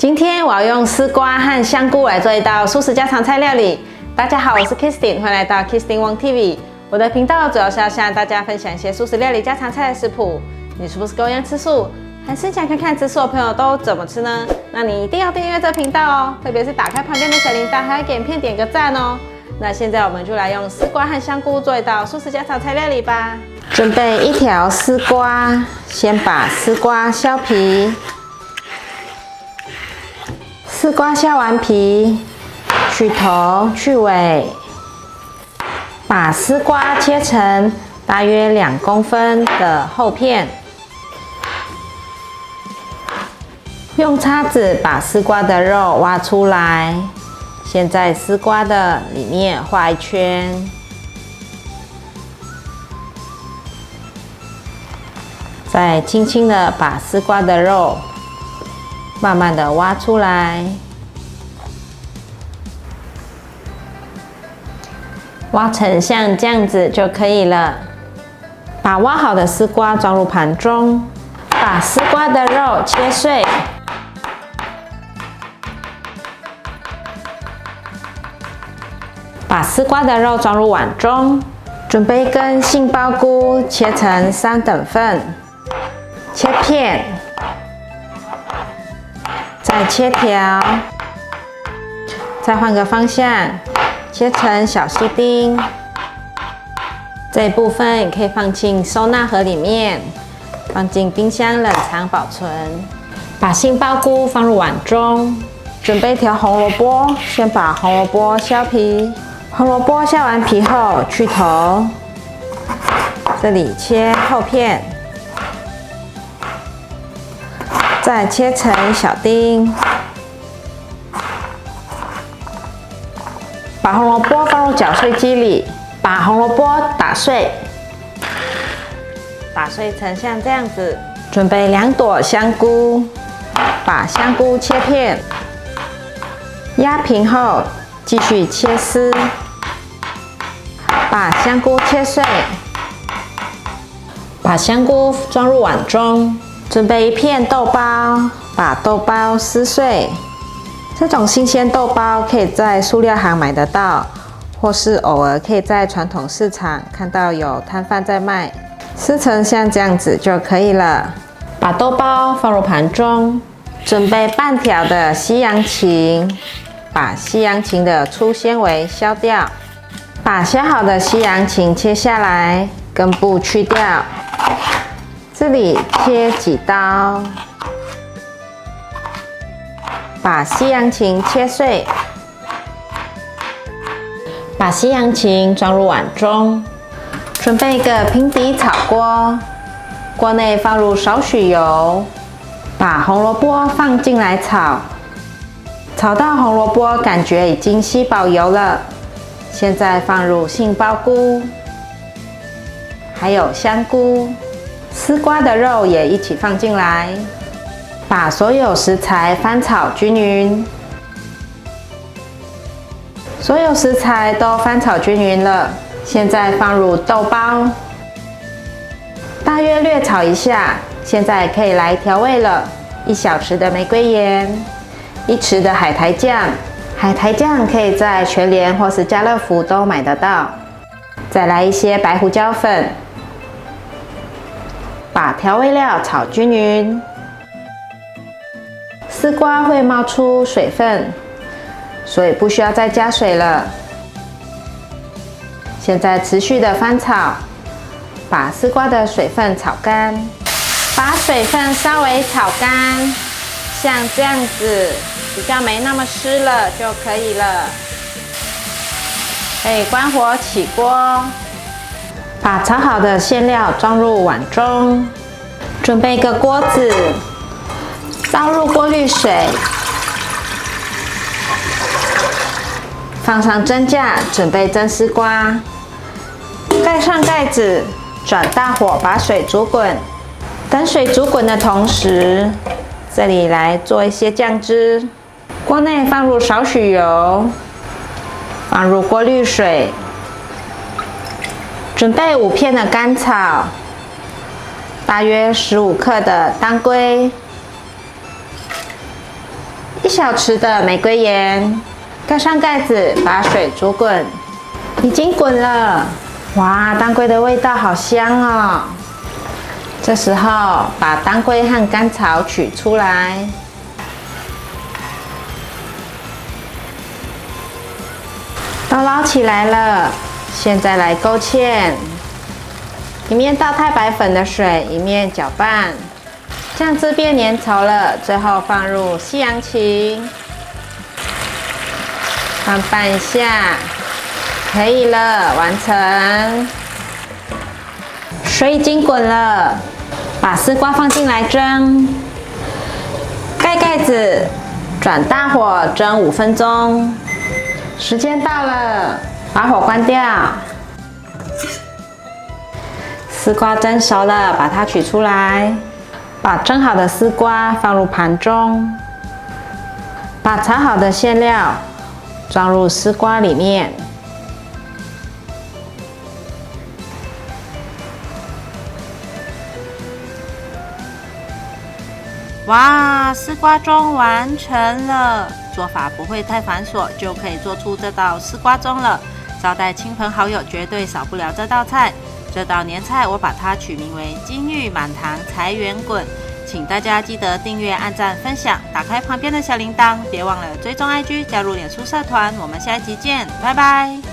今天我要用丝瓜和香菇来做一道素食家常菜料理。大家好，我是 Kristin， 欢迎来到 Kristin Wong TV。我的频道主要是要向大家分享一些素食料理家常菜的食谱。你是不是跟我一样吃素，还是想看看吃素的朋友都怎么吃呢？那你一定要订阅这个频道哦，特别是打开旁边的小铃铛，还要给影片点个赞哦。那现在我们就来用丝瓜和香菇做一道素食家常菜料理吧。准备1条丝瓜，先把丝瓜削皮。丝瓜削完皮，去头去尾，把丝瓜切成大约2公分的厚片。用叉子把丝瓜的肉挖出来，先在丝瓜的里面画一圈，再轻轻的把丝瓜的肉慢慢的挖出来，挖成像这样子就可以了。把挖好的丝瓜装入盘中，把丝瓜的肉切碎，把丝瓜的肉装入碗中。准备一根杏鲍菇，切成3等份，切片。再切条，再换个方向，切成小细丁。这一部分也可以放进收纳盒里面，放进冰箱冷藏保存。把杏鲍菇放入碗中，准备一条红萝卜，先把红萝卜削皮。红萝卜削完皮后去头，这里切厚片。再切成小丁，把红萝卜放入搅碎机里，把红萝卜打碎，打碎成像这样子。准备2朵香菇，把香菇切片，压平后继续切丝，把香菇切碎，把香菇装入碗中。准备1片豆包，把豆包撕碎。这种新鲜豆包可以在塑料行买得到，或是偶尔可以在传统市场看到有摊贩在卖。撕成像这样子就可以了。把豆包放入盘中，准备半条的西洋芹，把西洋芹的粗纤维削掉。把削好的西洋芹切下来，根部去掉。这里切几刀，把西洋芹切碎，把西洋芹装入碗中。准备一个平底炒锅，锅内放入少许油，把红萝卜放进来炒。炒到红萝卜感觉已经吸饱油了，现在放入杏鲍菇，还有香菇。丝瓜的肉也一起放进来，把所有食材翻炒均匀。所有食材都翻炒均匀了，现在放入豆包，大约略炒一下。现在可以来调味了：1小匙的玫瑰盐，1匙的海苔酱。海苔酱可以在全联或是家乐福都买得到。再来一些白胡椒粉。把调味料炒均匀，丝瓜会冒出水分，所以不需要再加水了。现在持续的翻炒，把丝瓜的水分炒干，把水分稍微炒干，像这样子，比较没那么湿了就可以了。可以关火起锅。把炒好的馅料装入碗中，准备一个锅子，倒入过滤水，放上蒸架，准备蒸丝瓜，盖上盖子，转大火把水煮滚。等水煮滚的同时，这里来做一些酱汁。锅内放入少许油，放入过滤水。准备5片的甘草，大约15克的当归， 1小匙的玫瑰盐，盖上盖子，把水煮滚。已经滚了，哇，当归的味道好香哦！这时候把当归和甘草取出来，都捞起来了。现在来勾芡，一面倒太白粉的水，一面搅拌，酱汁变粘稠了。最后放入西洋芹，翻拌一下。可以了，完成。水已经滚了，把丝瓜放进来蒸，盖盖子，转大火蒸5分钟。时间到了，把火关掉。丝瓜蒸熟了，把它取出来，把蒸好的丝瓜放入盘中，把炒好的馅料装入丝瓜里面。哇，丝瓜盅完成了！做法不会太繁琐，就可以做出这道丝瓜盅了。招待亲朋好友绝对少不了这道菜。这道年菜我把它取名为金玉满堂财源滚，请大家记得订阅、按赞、分享，打开旁边的小铃铛，别忘了追踪 IG， 加入脸书社团。我们下一集见，拜拜。